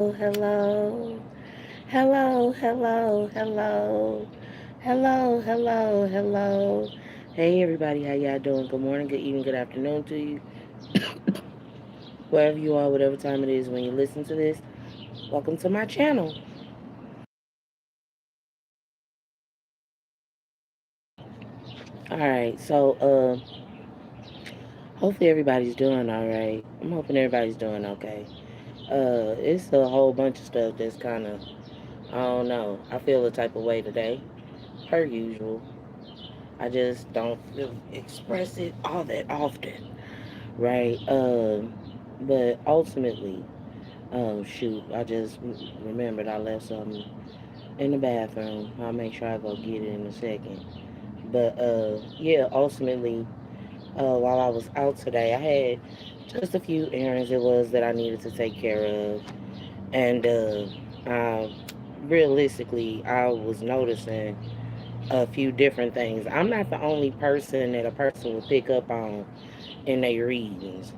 hello, hello, hello, hello, hello, hello, hello. Hey everybody, how y'all doing? Good morning, good evening, good afternoon to you. Wherever you are, whatever time it is when you listen to this, welcome to my channel. Alright, hopefully everybody's doing alright. I'm hoping everybody's doing okay. It's a whole bunch of stuff that's kinda I don't know. I feel a type of way today, per usual. I just don't express it all that often, right? But ultimately, shoot, I just remembered I left something in the bathroom. I'll make sure I go get it in a second. But yeah, ultimately, while I was out today, I had just a few errands it was that I needed to take care of, and realistically, I was noticing a few different things. I'm not the only person that a person will pick up on in their readings.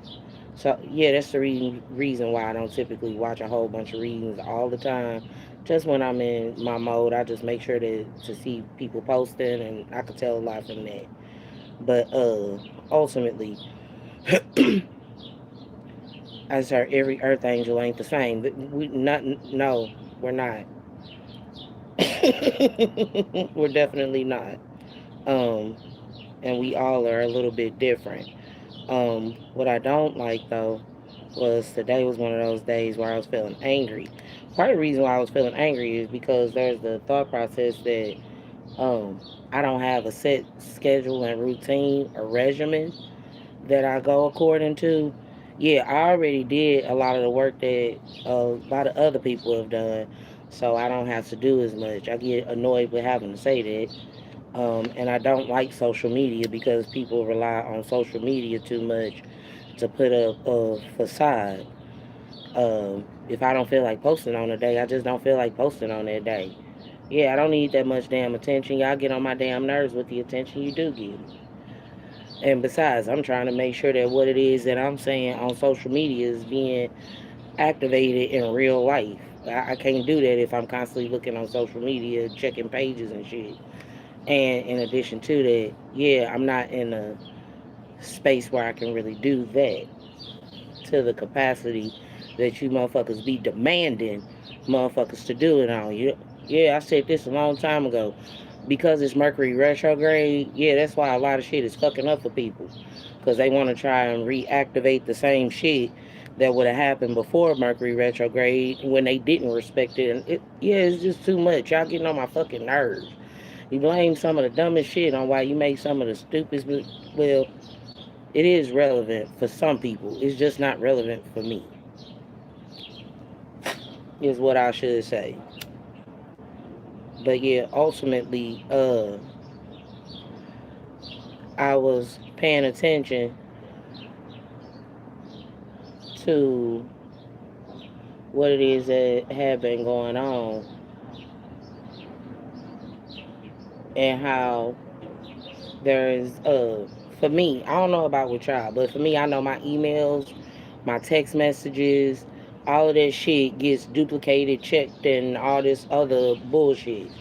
So yeah, that's the reason why I don't typically watch a whole bunch of readings all the time. Just when I'm in my mode, I just make sure to see people posting, and I can tell a lot from that. But ultimately, I said every Earth angel ain't the same. But we not no, we're not. We're definitely not. Um, and we all are a little bit different. What I don't like though was today was one of those days where I was feeling angry. Part of the reason why I was feeling angry is because there's the thought process that um, I don't have a set schedule and routine or regimen that I go according to. Yeah, I already did a lot of the work that a lot of other people have done, so I don't have to do as much. I get annoyed with having to say that. And I don't like social media because people rely on social media too much to put up a facade. If I don't feel like posting on a day, I just don't feel like posting on that day. Yeah, I don't need that much damn attention. Y'all get on my damn nerves with the attention you do give me. And besides, I'm trying to make sure that what it is that I'm saying on social media is being activated in real life. I can't do that if I'm constantly looking on social media, checking pages and shit. And in addition to that, yeah, I'm not in a space where I can really do that to the capacity that you motherfuckers be demanding motherfuckers to do it on. Yeah, I said this a long time ago. Because it's Mercury retrograde, yeah, that's why a lot of shit is fucking up for people. Because they want to try and reactivate the same shit that would have happened before Mercury retrograde when they didn't respect it. And yeah, it's just too much. Y'all getting on my fucking nerves. You blame some of the dumbest shit on why you make some of the stupidest. Well, it is relevant for some people. It's just not relevant for me, is what I should say. But yeah, ultimately, I was paying attention to what it is that had been going on and how there is for me, I don't know about with y'all, but for me, I know my emails, my text messages, all of that shit gets duplicated, checked, and all this other bullshit.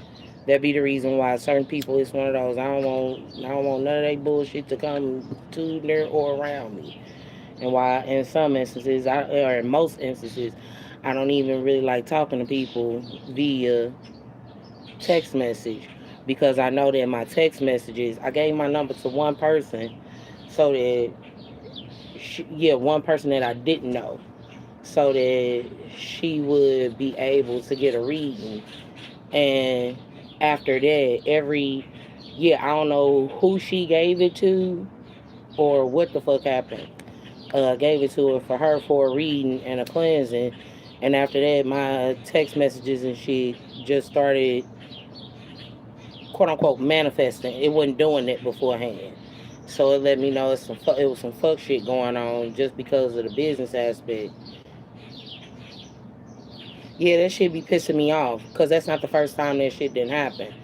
That be the reason why certain people, it's one of those I don't want none of that bullshit to come to near or around me. And why in some instances or in most instances I don't even really like talking to people via text message because I know that my text messages, I gave my number to one person so that yeah, one person that I didn't know, so that she would be able to get a reading. And after that, yeah, I don't know who she gave it to or what the fuck happened. Gave it to her for a reading and a cleansing. And after that, my text messages and shit just started, quote unquote, manifesting. It wasn't doing it beforehand. So it let me know it was some fuck shit going on just because of the business aspect. Yeah, that shit be pissing me off because that's not the first time that shit didn't happen.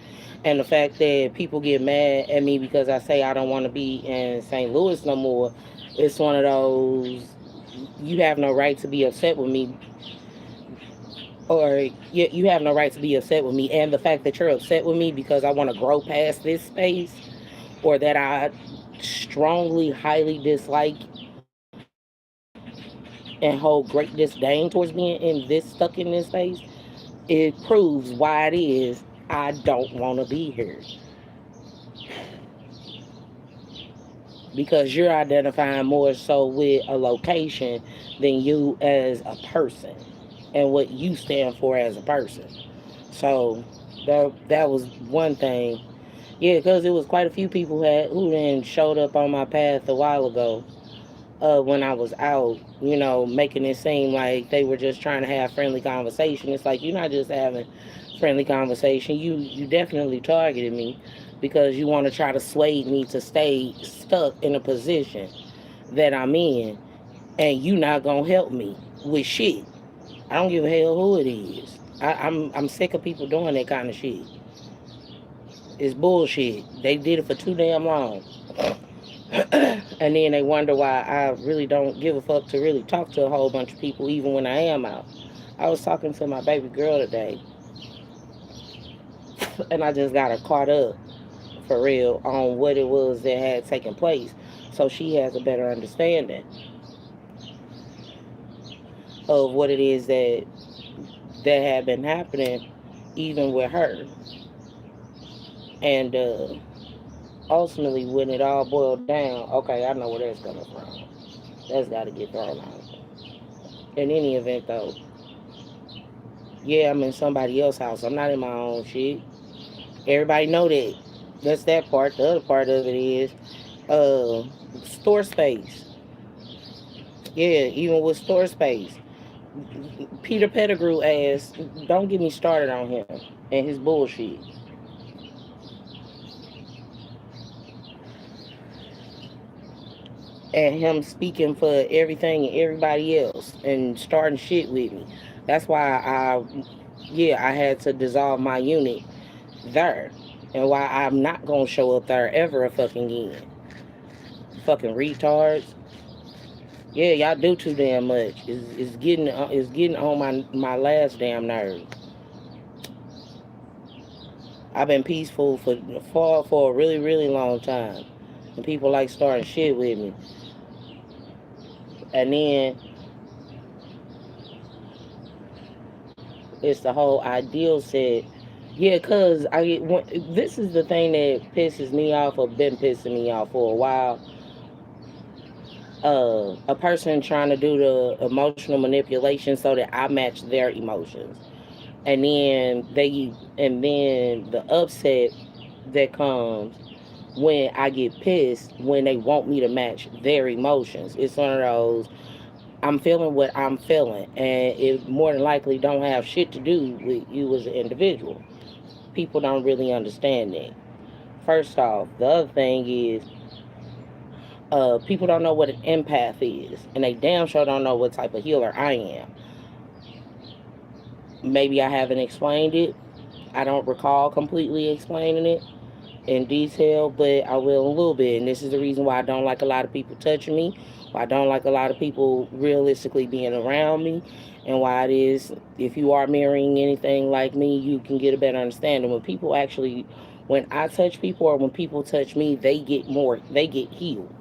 And the fact that people get mad at me because I say I don't want to be in St. Louis no more, it's one of those, you have no right to be upset with me or you have no right to be upset with me. And the fact that you're upset with me because I want to grow past this space, or that I strongly, highly dislike and hold great disdain towards being stuck in this space, it proves why it is I don't want to be here. Because you're identifying more so with a location than you as a person and what you stand for as a person. So that was one thing. Yeah, because it was quite a few people who then showed up on my path a while ago, when I was out, making it seem like they were just trying to have friendly conversation. It's like, you're not just having friendly conversation. You definitely targeted me because you want to try to sway me to stay stuck in a position that I'm in, and you not gonna help me with shit. I don't give a hell who it is. I'm sick of people doing that kind of shit. It's bullshit. They did it for too damn long. And then they wonder why I really don't give a fuck to really talk to a whole bunch of people, even when I am out. I was talking to my baby girl today, and I just got her caught up for real on what it was that had taken place, so she has a better understanding of what it is that had been happening, even with her. And ultimately, when it all boiled down, okay, I know where that's coming from. That's got to get thrown out. In any event, though, yeah, I'm in somebody else's house. I'm not in my own shit. Everybody know that. That's that part. The other part of it is uh, store space. Yeah, even with store space. Peter Pettigrew asked, don't get me started on him and his bullshit. And him speaking for everything and everybody else and starting shit with me. That's why I had to dissolve my unit there. And why I'm not gonna show up there ever a fucking again. Fucking retards. Yeah, y'all do too damn much. It's getting on my last damn nerve. I've been peaceful for a really really long time, and people like starting shit with me. And then it's the whole ideal set. Yeah, cause this is the thing that pisses me off, or been pissing me off for a while. A person trying to do the emotional manipulation so that I match their emotions, and then the upset that comes when I get pissed when they want me to match their emotions. It's one of those, I'm feeling what I'm feeling, and it more than likely don't have shit to do with you as an individual. People don't really understand that. First off, the other thing is, people don't know what an empath is, and they damn sure don't know what type of healer I am. Maybe I haven't explained it. I don't recall completely explaining it in detail, but I will a little bit. And this is the reason why I don't like a lot of people touching me, why I don't like a lot of people realistically being around me, and why it is, if you are mirroring anything like me, you can get a better understanding. When I touch people, or when people touch me, they get healed.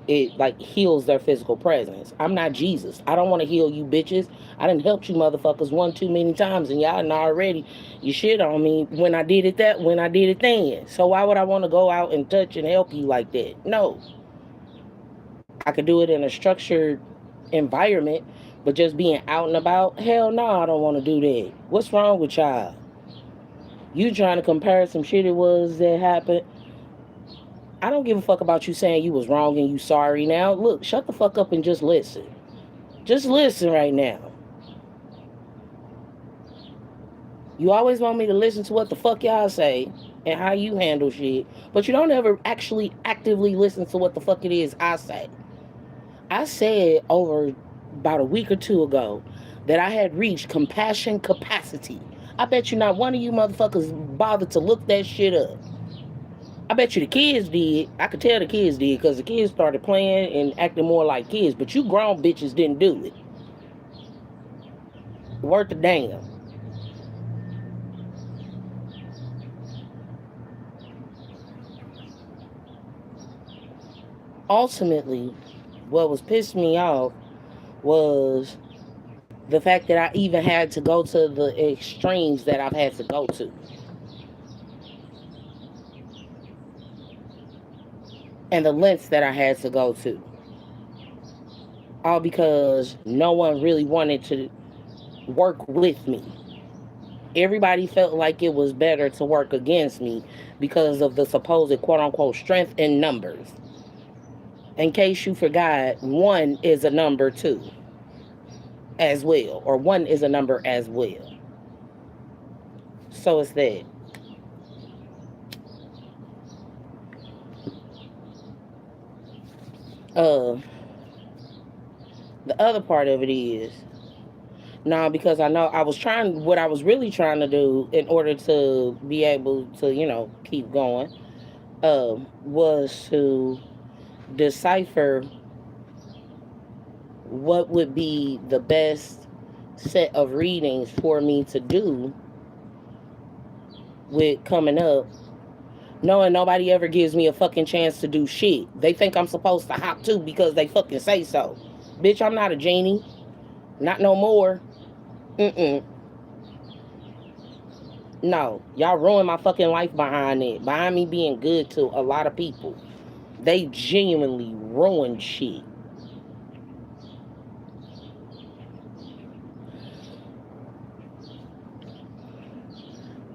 It like heals their physical presence. I'm not Jesus. I don't want to heal you bitches. I didn't help you motherfuckers one too many times, and y'all know already you shit on me when I did it then. So why would I want to go out and touch and help you like that? No. I could do it in a structured environment, but just being out and about, hell no, I don't want to do that. What's wrong with y'all? You trying to compare some shit it was that happened. I don't give a fuck about you saying you was wrong and you sorry now. Look, shut the fuck up and just listen. Just listen right now. You always want me to listen to what the fuck y'all say and how you handle shit, but you don't ever actually actively listen to what the fuck it is I say. I said over about a week or two ago that I had reached compassion capacity. I bet you not one of you motherfuckers bothered to look that shit up. I bet you the kids did. I could tell the kids did because the kids started playing and acting more like kids, but you grown bitches didn't do it. Worth a damn. Ultimately, what was pissing me off was the fact that I even had to go to the extremes that I've had to go to. And the lengths that I had to go to. All because no one really wanted to work with me. Everybody felt like it was better to work against me because of the supposed quote unquote strength in numbers. In case you forgot, one is a number too, as well, or one is a number as well. So it's that. Uh, the other part of it is now because I know I was trying, what I was really trying to do in order to be able to, keep going, was to decipher what would be the best set of readings for me to do with coming up, knowing nobody ever gives me a fucking chance to do shit. They think I'm supposed to hop too because they fucking say so. Bitch, I'm not a genie. Not no more. Mm-mm. No. Y'all ruined my fucking life behind it. Behind me being good to a lot of people. They genuinely ruined shit.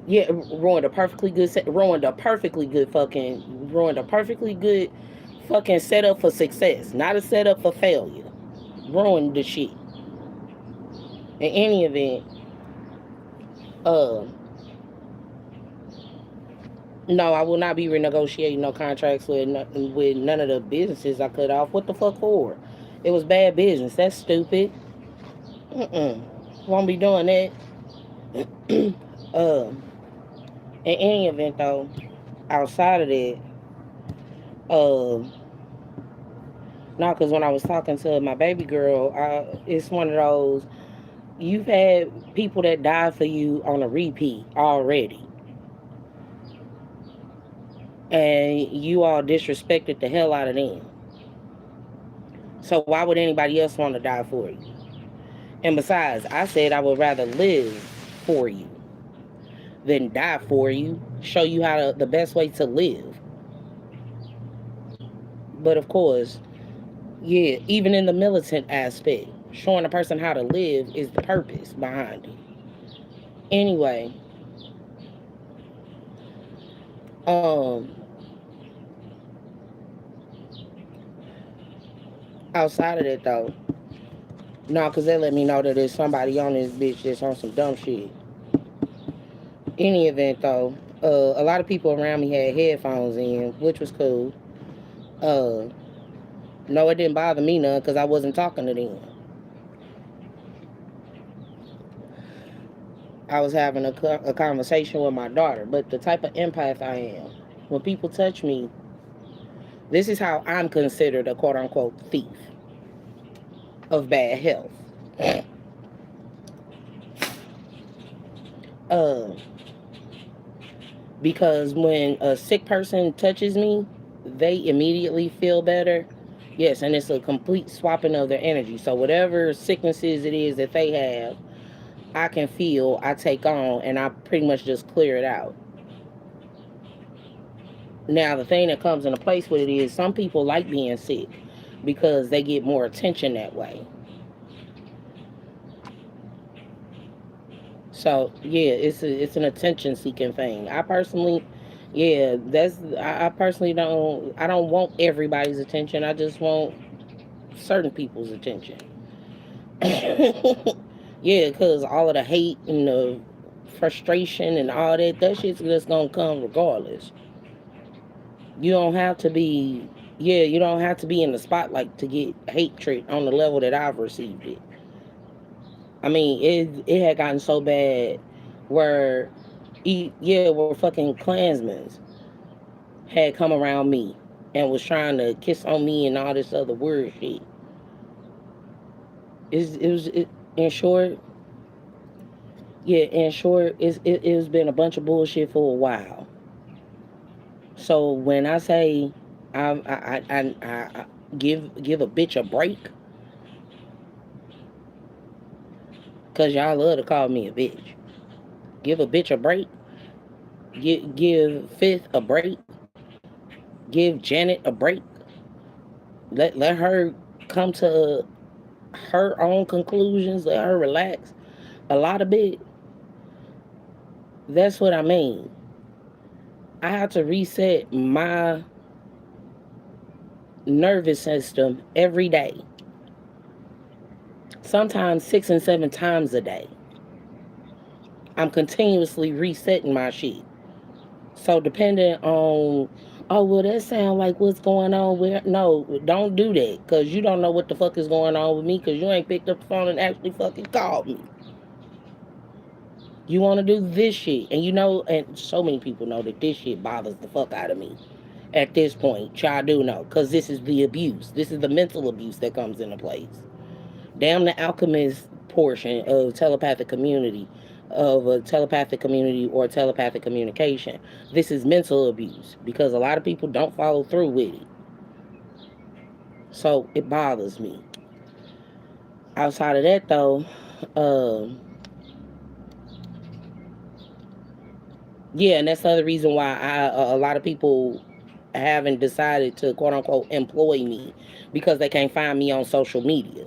Yeah, ruined a perfectly good set, ruined a perfectly good fucking, ruined a perfectly good fucking setup for success, not a setup for failure. Ruined the shit. In any event, uh, no, I will not be renegotiating no contracts with none of the businesses I cut off. What the fuck for? It was bad business. That's stupid. Mm-mm. Won't be doing that. uh, in any event, though, outside of that, uh, no, because when I was talking to my baby girl, it's one of those, you've had people that died for you on a repeat already. And you all disrespected the hell out of them. So why would anybody else want to die for you? And besides, I said I would rather live for you than die for you. Show you the best way to live. But of course, yeah, even in the militant aspect, showing a person how to live is the purpose behind it. Anyway, um, outside of that though, no, because they let me know that there's somebody on this bitch that's on some dumb shit. Any event though, a lot of people around me had headphones in, which was cool. Uh, no, it didn't bother me none because I wasn't talking to them. I was having a conversation with my daughter. But the type of empath I am, when people touch me, this is how I'm considered a quote unquote thief of bad health. Uh, because when a sick person touches me, they immediately feel better. Yes, and it's a complete swapping of their energy. So whatever sicknesses it is that they have, I can feel, I take on, and I pretty much just clear it out. Now, the thing that comes into place with it is some people like being sick because they get more attention that way. So yeah, it's an attention seeking thing. I personally, yeah, I personally don't want everybody's attention. I just want certain people's attention. Yeah, because all of the hate and the frustration and all that shit's just gonna come regardless. You don't have to be, yeah, you don't have to be in the spotlight to get hatred on the level that I've received it. I mean, it had gotten so bad where, yeah, where fucking Klansmen had come around me and was trying to kiss on me and all this other weird shit. In short, Yeah, in short, it's been a bunch of bullshit for a while. So when I say I give a bitch a break, cause y'all love to call me a bitch. Give a bitch a break. Give Fifth a break. Give Janet a break. Let her come to her own conclusions. Let her relax a lot of bit. That's what I mean. I have to reset my nervous system every day. Sometimes 6 and 7 times a day. I'm continuously resetting my shit. So depending on, oh well, that sound like what's going on. Where no, don't do that, cause you don't know what the fuck is going on with me, cause you ain't picked up the phone and actually fucking called me. You want to do this shit, and you know, and so many people know that this shit bothers the fuck out of me. At this point, y'all do know, cause this is the abuse. This is the mental abuse that comes into place. Damn the alchemist portion of telepathic community, of a telepathic community or telepathic communication. This is mental abuse because a lot of people don't follow through with it. So it bothers me. Outside of that, though, um, yeah, and that's the other reason why a lot of people haven't decided to quote unquote employ me because they can't find me on social media.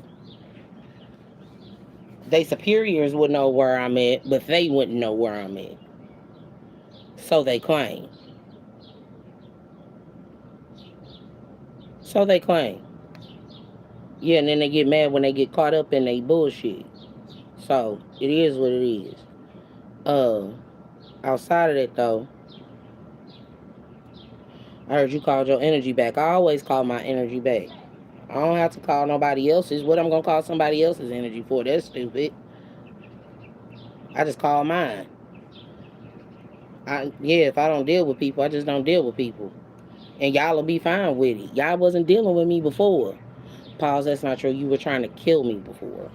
They superiors would know where I'm at, but they wouldn't know where I'm at. So they claim. So they claim. Yeah, and then they get mad when they get caught up in they bullshit. So it is what it is. Uh, outside of that though, I heard you called your energy back. I always call my energy back. I don't have to call nobody else's. What I'm gonna call somebody else's energy for? That's stupid. I just call mine. Yeah, if I don't deal with people, I just don't deal with people. And y'all will be fine with it. Y'all wasn't dealing with me before. Pause, that's not true. You were trying to kill me before.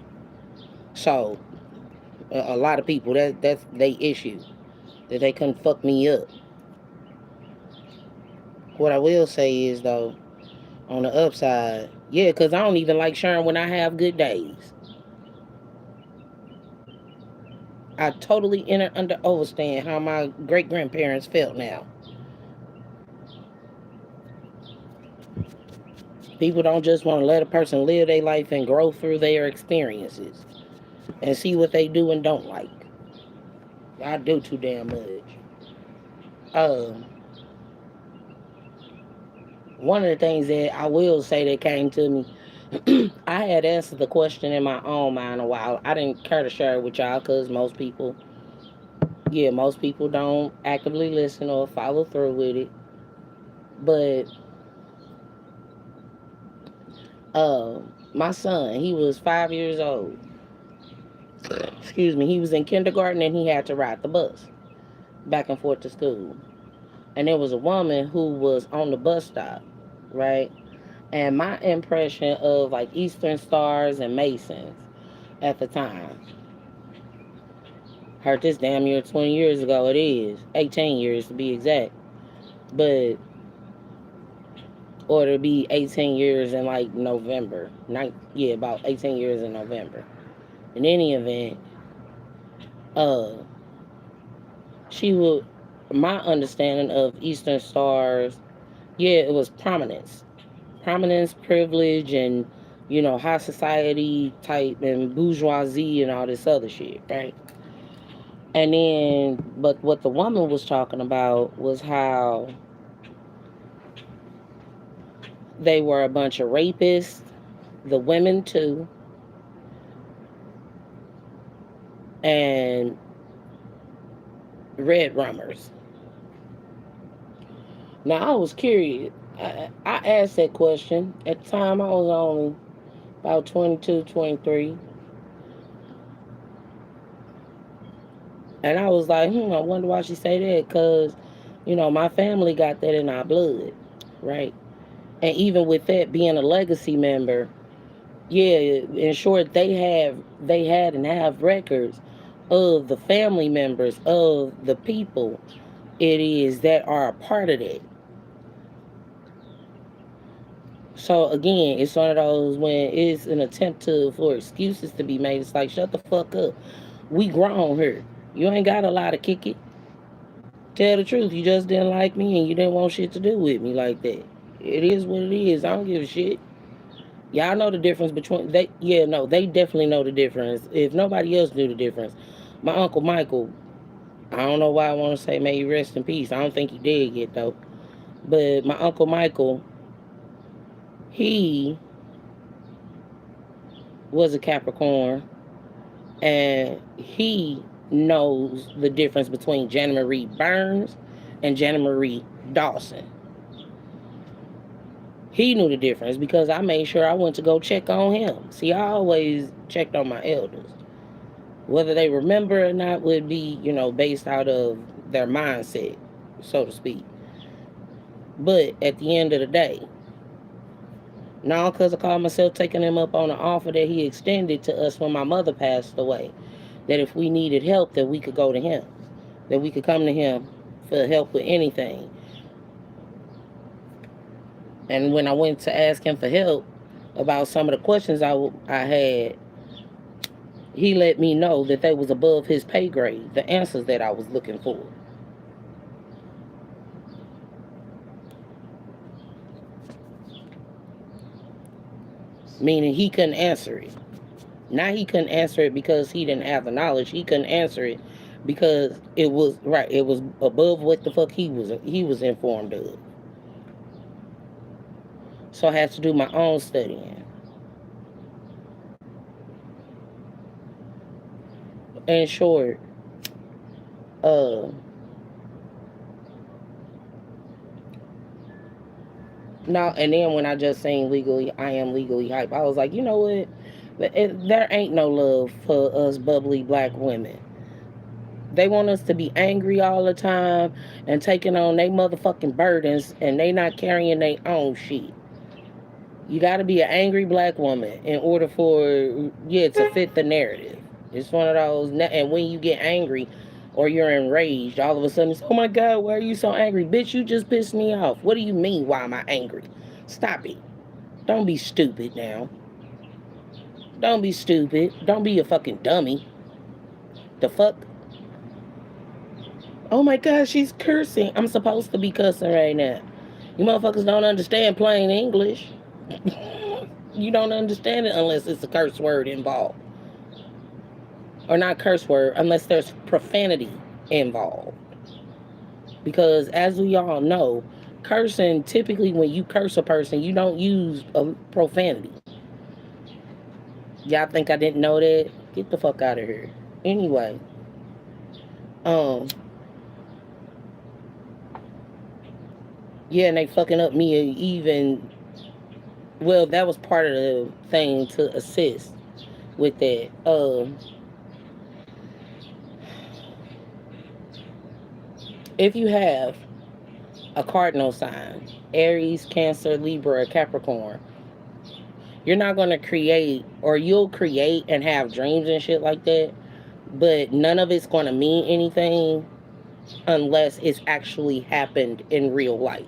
So a lot of people that's they issue. That they couldn't fuck me up. What I will say is though, on the upside, yeah, because I don't even like sharing when I have good days. I totally understand how my great grandparents felt now. People don't just want to let a person live their life and grow through their experiences and see what they do and don't like. I do too damn much. Um, One of the things that I will say that came to me, I had answered the question in my own mind a while. I didn't care to share it with y'all because most people don't actively listen or follow through with it. But my son, he was 5 years old. Excuse me, he was in kindergarten and he had to ride the bus back and forth to school. And there was a woman who was on the bus stop, right? And my impression of like Eastern Stars and Masons at the time, heard this damn near 20 years ago, it is 18 years to be exact, but or to be 18 years in like November. Yeah, about 18 years in November. In any event, uh, she would, my understanding of Eastern Stars, yeah, it was prominence, privilege, and high society type and bourgeoisie and all this other shit, right? And then, but what the woman was talking about was how they were a bunch of rapists, the women too, and red rummers. Now I was curious. I asked that question. At the time I was only about 22, 23. And I was like, I wonder why she say that. Because, my family got that in our blood, right? And even with that being a legacy member, yeah, in short, they had and have records of the family members of the people it is that are a part of that. So again, it's one of those when it's an attempt to for excuses to be made. It's like shut the fuck up. We grown here. You ain't got a lot to kick it. Tell the truth, you just didn't like me and you didn't want shit to do with me like that. It is what it is. I don't give a shit. Y'all know the difference between they. Yeah, no, they definitely know the difference. If nobody else knew the difference, my uncle Michael. I don't know why I want to say may he rest in peace. I don't think he did yet though. But my uncle Michael, he was a Capricorn, and he knows the difference between Jana Marie Burns and Jana Marie Dawson. He knew the difference because I made sure I went to go check on him. See, I always checked on my elders. Whether they remember or not would be, based out of their mindset, so to speak. But at the end of the day, now because I called myself taking him up on an offer that he extended to us when my mother passed away, that if we needed help, that we could go to him, that we could come to him for help with anything. And when I went to ask him for help about some of the questions I had, he let me know that they was above his pay grade, the answers that I was looking for. Meaning he couldn't answer it. Now he couldn't answer it because he didn't have the knowledge. He couldn't answer it because it was right. It was above what the fuck he was informed of. So I had to do my own studying. In short, uh, now and then when I just seen legally, I am legally hype. I was like, you know what? There ain't no love for us bubbly black women. They want us to be angry all the time and taking on their motherfucking burdens and they not carrying their own shit. You got to be an angry black woman in order for to fit the narrative. It's one of those, and when you get angry or you're enraged, all of a sudden it's, oh my God, why are you so angry? Bitch, you just pissed me off. What do you mean, why am I angry? Stop it. Don't be stupid now. Don't be stupid. Don't be a fucking dummy. The fuck? Oh my God, she's cursing. I'm supposed to be cussing right now. You motherfuckers don't understand plain English. You don't understand it unless it's a curse word involved. Or not curse word, unless there's profanity involved. Because as we all know, cursing, typically when you curse a person, you don't use a profanity. Y'all think I didn't know that? Get the fuck out of here. Anyway, um, yeah, and they fucking up me even. Well, that was part of the thing to assist with that. If you have a cardinal sign, Aries, Cancer, Libra, Capricorn, you're not going to create, or you'll create and have dreams and shit like that, but none of it's going to mean anything unless it's actually happened in real life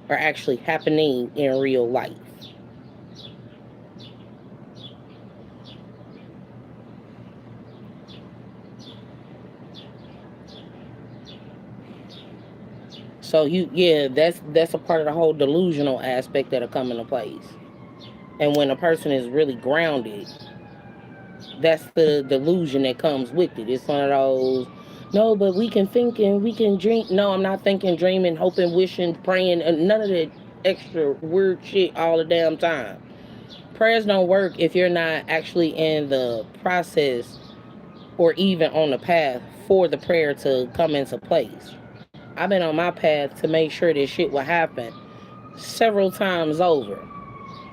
or actually happening in real life. So that's a part of the whole delusional aspect that'll come into place. And when a person is really grounded, that's the delusion that comes with it. It's one of those, no, but we can think and we can dream. No, I'm not thinking, dreaming, hoping, wishing, praying, and none of that extra weird shit all the damn time. Prayers don't work if you're not actually in the process or even on the path for the prayer to come into place. I've been on my path to make sure this shit will happen several times over.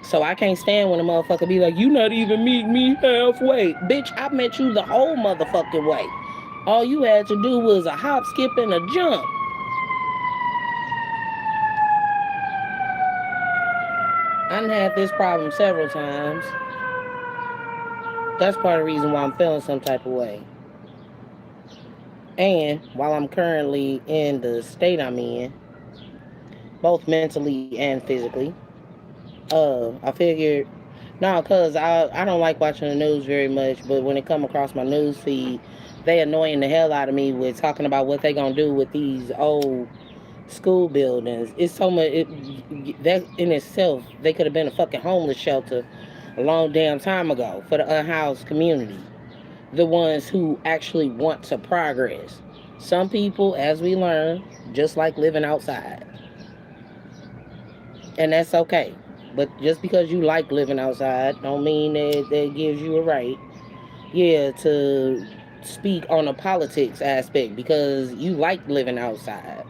So I can't stand when a motherfucker be like, you not even meet me halfway. Bitch, I met you the whole motherfucking way. All you had to do was a hop, skip, and a jump. I done had this problem several times. That's part of the reason why I'm feeling some type of way. And while I'm currently in the state I'm in, both mentally and physically, I figured, no, cause I don't like watching the news very much, but when it come across my news feed, they annoying the hell out of me with talking about what they gonna do with these old school buildings. It's so much that in itself, they could have been a fucking homeless shelter a long damn time ago for the unhoused community, the ones who actually want to progress. Some people, as we learn, just like living outside, and that's okay. But just because you like living outside, don't mean that gives you a right, yeah, to speak on the politics aspect because you like living outside.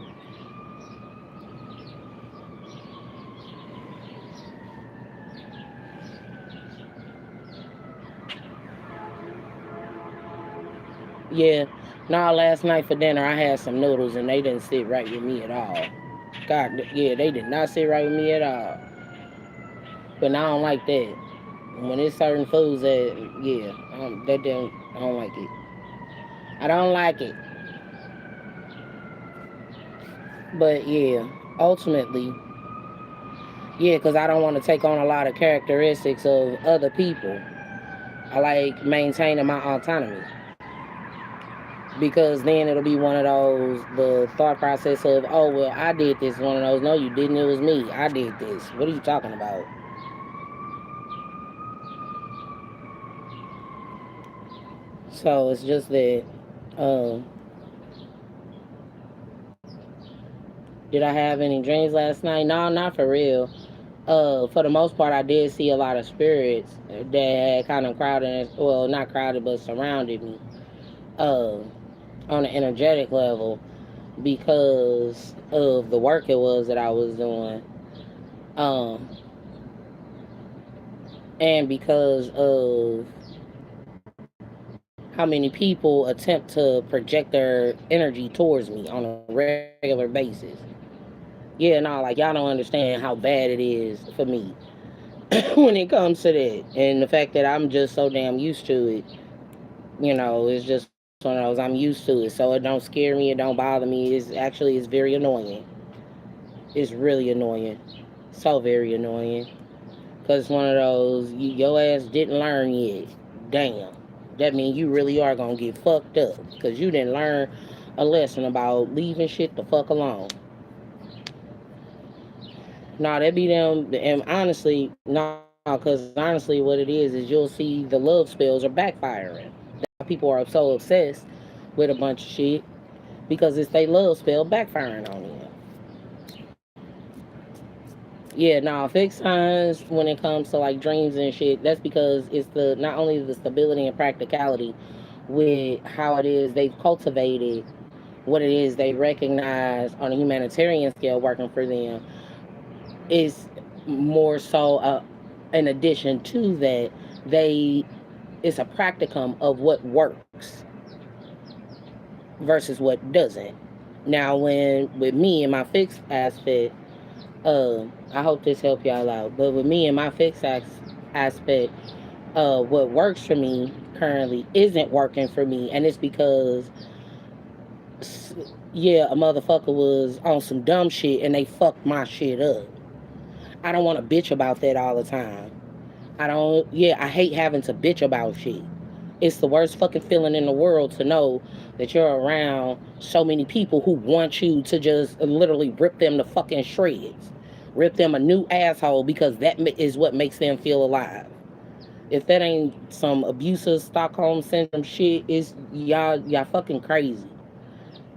Yeah. Nah, last night for dinner I had some noodles and they didn't sit right with me at all. God, yeah, they did not sit right with me at all. But I don't like that. When it's certain foods that, yeah, that don't, I don't like it. I don't like it. But yeah, ultimately, yeah, because I don't want to take on a lot of characteristics of other people. I like maintaining my autonomy because then it'll be one of those the thought process of, oh well, I did this. One of those, no, you didn't. It was me. I did this. What are you talking about? So it's just that. Um, did I have any dreams last night? No, not for real. For the most part, I did see a lot of spirits that had kind of crowded, well, not crowded, but surrounded me. Uh, on an energetic level because of the work it was that I was doing. Um, and because of how many people attempt to project their energy towards me on a regular basis. Yeah, no, like y'all don't understand how bad it is for me when it comes to that. And the fact that I'm just so damn used to it, it's just one of those, I'm used to it. So it don't scare me, it don't bother me. It's very annoying. It's really annoying. So very annoying. Because it's one of those, your ass didn't learn yet. Damn. That means you really are going to get fucked up. Because you didn't learn a lesson about leaving shit the fuck alone. Nah, that be them. And honestly, nah, because honestly, what it is you'll see the love spells are backfiring. People are so obsessed with a bunch of shit because it's they love spell backfiring on them. Yeah, now fixed signs when it comes to like dreams and shit, that's because it's the not only the stability and practicality with how it is they've cultivated what it is they recognize on a humanitarian scale working for them is more so in addition to that they it's a practicum of what works versus what doesn't. Now when with me and my fixed aspect, I hope this help y'all out. But with me and my aspect, what works for me currently isn't working for me, and it's because, yeah, a motherfucker was on some dumb shit and they fucked my shit up. I don't want to bitch about that all the time. I don't. Yeah, I hate having to bitch about shit. It's the worst fucking feeling in the world to know that you're around so many people who want you to just literally rip them to fucking shreds, rip them a new asshole because that is what makes them feel alive. If that ain't some abusive Stockholm syndrome shit, is y'all fucking crazy.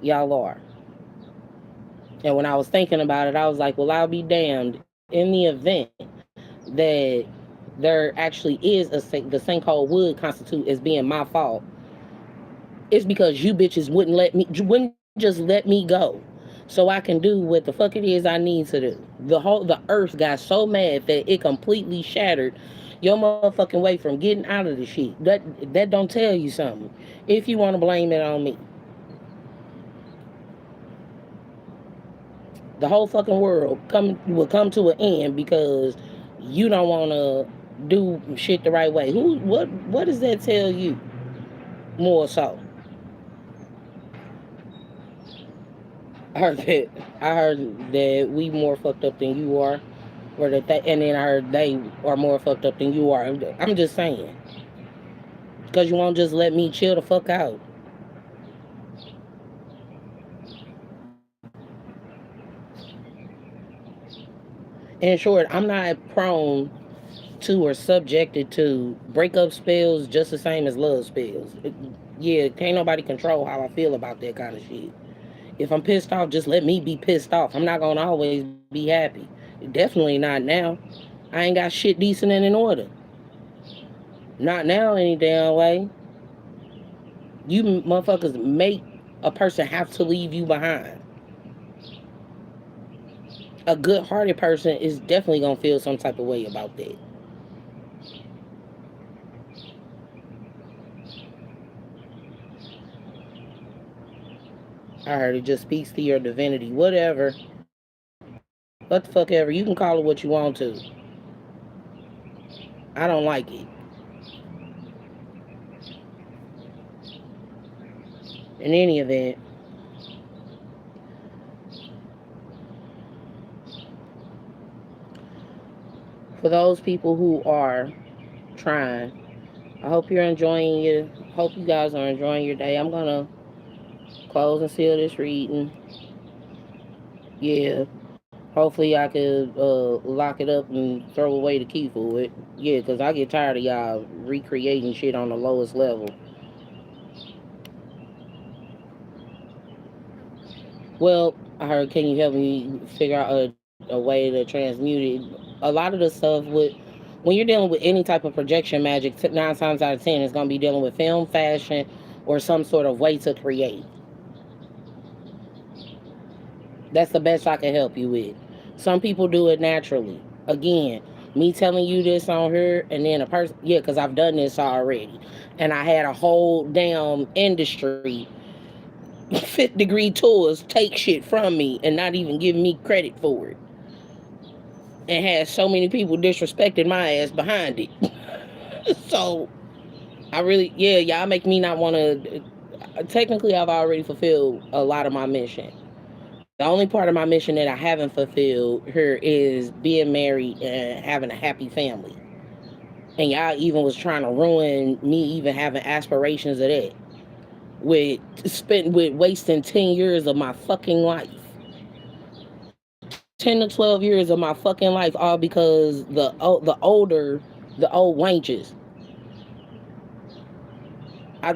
Y'all are. And when I was thinking about it, I was like, well, I'll be damned in the event that there actually is the sinkhole would constitute as being my fault. It's because you bitches wouldn't just let me go, so I can do what the fuck it is I need to do. The earth got so mad that it completely shattered your motherfucking way from getting out of the shit. That don't tell you something. If you want to blame it on me, the whole fucking world will come to an end because you don't want to do shit the right way. What does that tell you? More so. I heard that. I heard that we more fucked up than you are, or that they, and then I heard they are more fucked up than you are. I'm just saying, because you won't just let me chill the fuck out. In short, I'm not prone to or subjected to breakup spells just the same as love spells. Yeah, can't nobody control how I feel about that kind of shit. If I'm pissed off, just let me be pissed off. I'm not gonna always be happy. Definitely not now. I ain't got shit decent and in order. Not now, any damn way. You motherfuckers make a person have to leave you behind. A good hearted person is definitely gonna feel some type of way about that. I heard it just speaks to your divinity. Whatever. What the fuck ever. You can call it what you want to. I don't like it. In any event, for those people who are trying, I hope you're enjoying your. Hope you guys are enjoying your day. I'm gonna close and seal this reading. Yeah. Hopefully I could lock it up and throw away the key for it. Yeah, because I get tired of y'all recreating shit on the lowest level. Well, I heard, can you help me figure out a way to transmute it? A lot of the stuff with when you're dealing with any type of projection magic, 9 times out of 10, it's gonna be dealing with film, fashion, or some sort of way to create. That's the best I can help you with. Some people do it naturally. Again, me telling you this on here, and then a person, yeah, because I've done this already, and I had a whole damn industry, fifth degree tours take shit from me and not even give me credit for it, and had so many people disrespecting my ass behind it. So I really, yeah, y'all make me not want to. Technically, I've already fulfilled a lot of my mission. The only part of my mission that I haven't fulfilled here is being married and having a happy family. And y'all even was trying to ruin me even having aspirations of that with with wasting 10 years of my fucking life. 10 to 12 years of my fucking life, all because the old wenches. I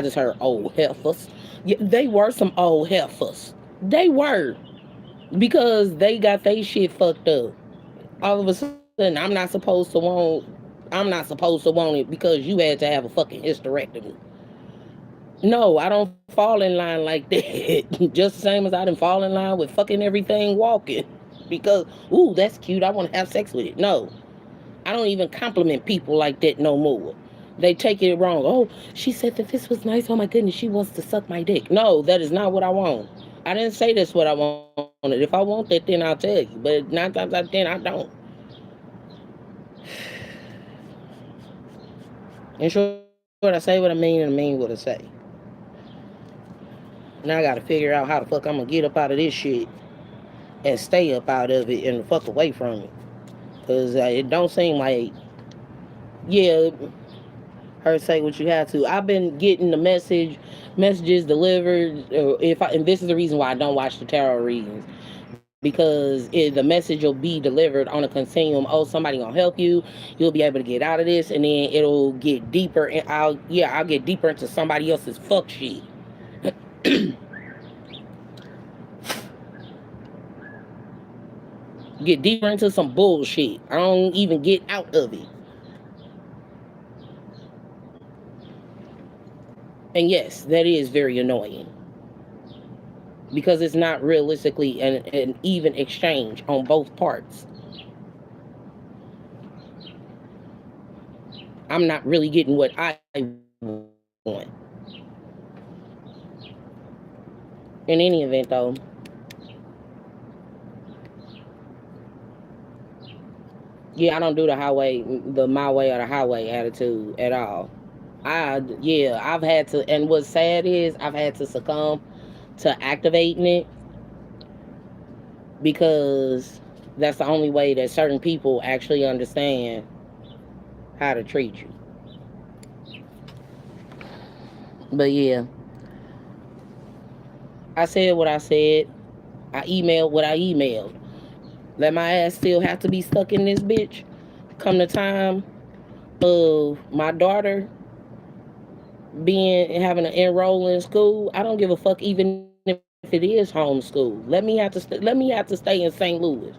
just heard old heifers. Yeah, they were some old heifers. They were, because they got they shit fucked up. All of a sudden, I'm not supposed to want it because you had to have a fucking hysterectomy. No, I don't fall in line like that. Just the same as I didn't fall in line with fucking everything walking. Because, ooh, that's cute. I want to have sex with it. No, I don't even compliment people like that no more. They take it wrong. Oh, she said that this was nice. Oh my goodness, she wants to suck my dick. No, that is not what I want. I didn't say that's what I wanted. If I want that, then I'll tell you. But 9 times out of 10, I don't. In short, I say what I mean and I mean what I say. Now I gotta figure out how the fuck I'm gonna get up out of this shit and stay up out of it and the fuck away from it. Cause it don't seem like, yeah, her say what you have to. I've been getting the messages delivered. If I, and this is the reason why I don't watch the tarot readings, because the message will be delivered on a continuum. Oh, somebody gonna help you. You'll be able to get out of this, and then it'll get deeper. And I'll get deeper into somebody else's fuck shit. Get deeper into some bullshit. I don't even get out of it. And yes, that is very annoying because it's not realistically an even exchange on both parts. I'm not really getting what I want. In any event, though, yeah, I don't do the my way or the highway attitude at all. Yeah, I've had to, and what's sad is I've had to succumb to activating it because that's the only way that certain people actually understand how to treat you. But yeah, I said what I said. I emailed what I emailed. Let my ass still have to be stuck in this bitch come the time of my daughter being having to enroll in school. I don't give a fuck even if it is homeschool. Let me have to stay in St. Louis.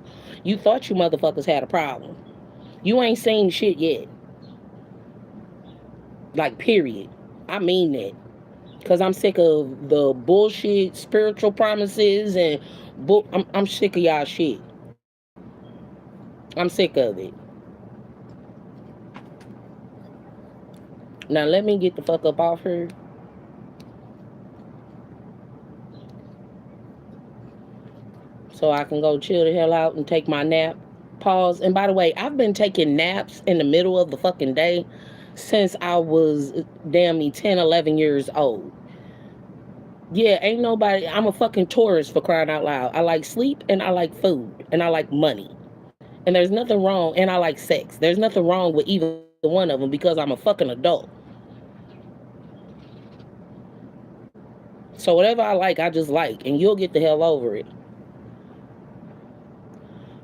You thought you motherfuckers had a problem. You ain't seen shit yet. Like period. I mean that. Cause I'm sick of the bullshit spiritual promises and I'm sick of y'all shit. I'm sick of it. Now let me get the fuck up off her so I can go chill the hell out and take my nap. Pause. And by the way, I've been taking naps in the middle of the fucking day since I was damn me 10, 11 years old. Yeah, ain't nobody. I'm a fucking tourist for crying out loud. I like sleep and I like food and I like money. And there's nothing wrong. And I like sex. There's nothing wrong with either one of them because I'm a fucking adult. So whatever I like, I just like. And you'll get the hell over it.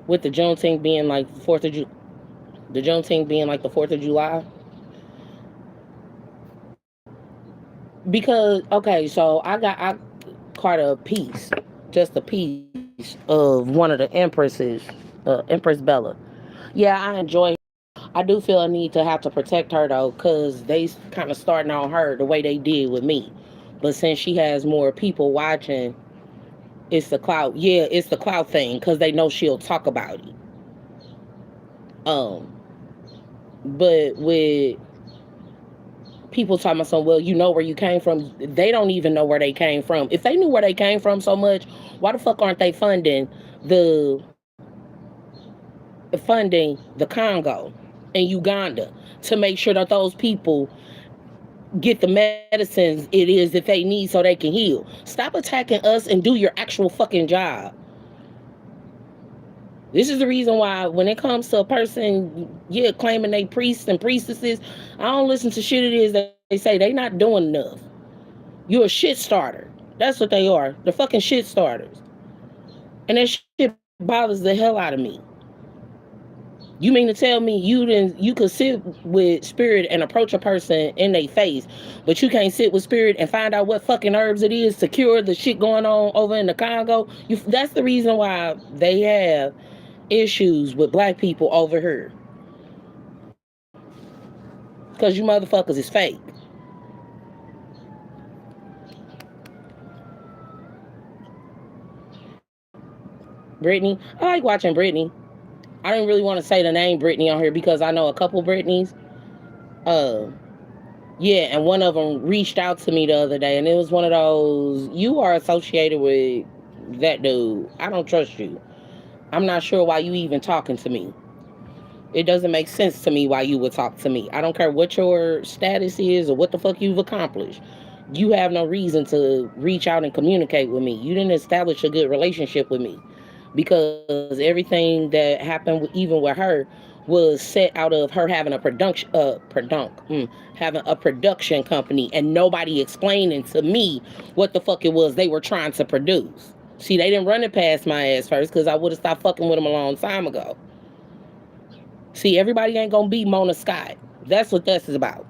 With the Juneteenth being like the Juneteenth being like the 4th of July. Because okay, so I caught a piece, just a piece of one of the empresses, Empress Bella. Yeah, I enjoy her. I do feel a need to have to protect her though, cause they kind of starting on her the way they did with me. But since she has more people watching, it's the clout. Yeah, it's the clout thing, cause they know she'll talk about it. Um, but with people talking about some, well, you know where you came from. They don't even know where they came from. If they knew where they came from so much, why the fuck aren't they the funding the Congo and Uganda to make sure that those people get the medicines it is that they need so they can heal? Stop attacking us and do your actual fucking job. This is the reason why when it comes to a person, yeah, claiming they priests and priestesses, I don't listen to shit it is that they say. They not doing enough. You're a shit starter. That's what they are. They're fucking shit starters. And that shit bothers the hell out of me. You mean to tell me you could sit with spirit and approach a person in their face, but you can't sit with spirit and find out what fucking herbs it is to cure the shit going on over in the Congo? That's the reason why they have issues with black people over here. Because you motherfuckers is fake. Brittany, I like watching Brittany. I didn't really want to say the name Brittany on here because I know a couple Brittany's. Uh, yeah, and one of them reached out to me the other day, and it was one of those, you are associated with that dude. I don't trust you. I'm not sure why you even talking to me. It doesn't make sense to me why you would talk to me. I don't care what your status is or what the fuck you've accomplished. You have no reason to reach out and communicate with me. You didn't establish a good relationship with me because everything that happened, even with her, was set out of her having having a production company and nobody explaining to me what the fuck it was they were trying to produce. See, they didn't run it past my ass first because I would have stopped fucking with them a long time ago. See, everybody ain't gonna be Mona Scott. That's what this is about.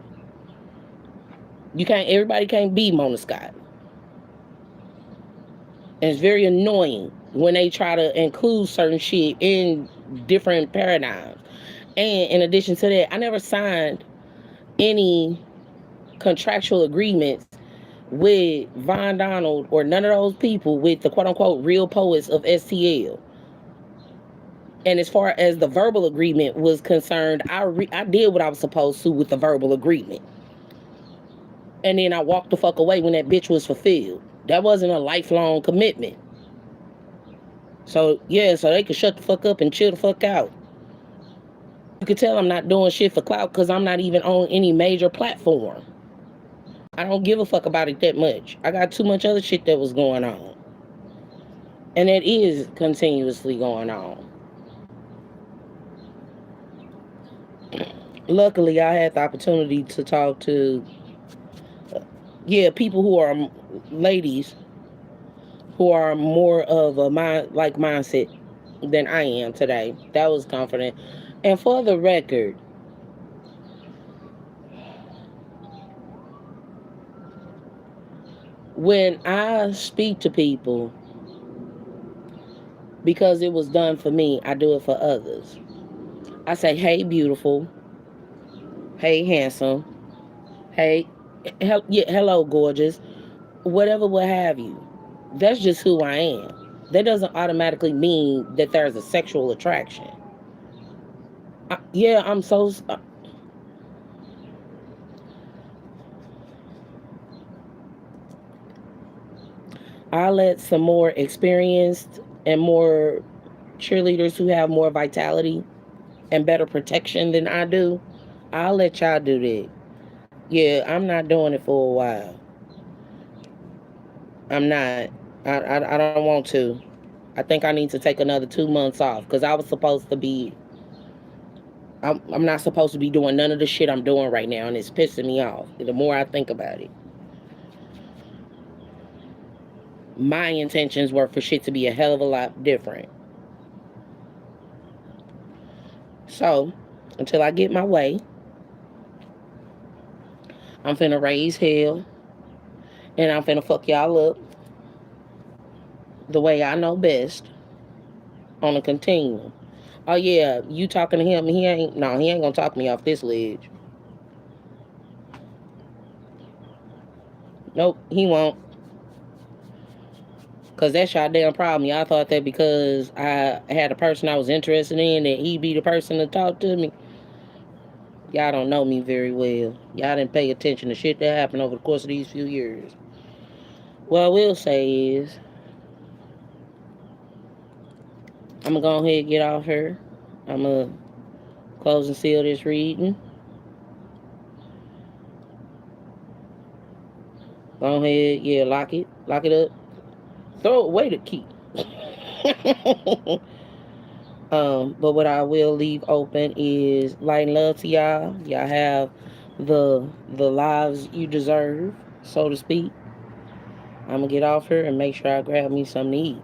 Everybody can't be Mona Scott. And it's very annoying when they try to include certain shit in different paradigms. And in addition to that, I never signed any contractual agreements with Von Donald or none of those people with the quote unquote real poets of STL. And as far as the verbal agreement was concerned, I did what I was supposed to with the verbal agreement. And then I walked the fuck away when that bitch was fulfilled. That wasn't a lifelong commitment. So, yeah, so they could shut the fuck up and chill the fuck out. You could tell I'm not doing shit for clout because I'm not even on any major platform. I don't give a fuck about it that much. I got too much other shit that was going on. And it is continuously going on. Luckily, I had the opportunity to talk to, people who are ladies who are more of a mindset than I am today. That was confident. And for the record, when I speak to people, because it was done for me, I do it for others. I say, hey, beautiful. Hey, handsome. Hey, hello, gorgeous. Whatever, what have you. That's just who I am. That doesn't automatically mean that there's a sexual attraction. Yeah, I'm so. I let some more experienced and more cheerleaders who have more vitality and better protection than I do. I'll let y'all do that. Yeah, I'm not doing it for a while. I'm not. I don't want to. I think I need to take another 2 months off because I was supposed to be. I'm not supposed to be doing none of the shit I'm doing right now, and it's pissing me off. The more I think about it, my intentions were for shit to be a hell of a lot different. So, until I get my way, I'm finna raise hell, and I'm finna fuck y'all up the way I know best on a continuum. Oh yeah, you talking to him? He ain't gonna talk me off this ledge. Nope, he won't. Cause that's y'all damn problem. Y'all thought that because I had a person I was interested in that he'd be the person to talk to me. Y'all don't know me very well. Y'all didn't pay attention to shit that happened over the course of these few years. What I will say is, I'm gonna go ahead and get off here. I'm gonna close and seal this reading. Go ahead, lock it up. Throw away the key. But what I will leave open is light and love to y'all. Y'all have the lives you deserve, so to speak. I'm gonna get off here and make sure I grab me something to eat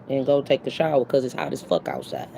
and go take the shower because it's hot as fuck outside.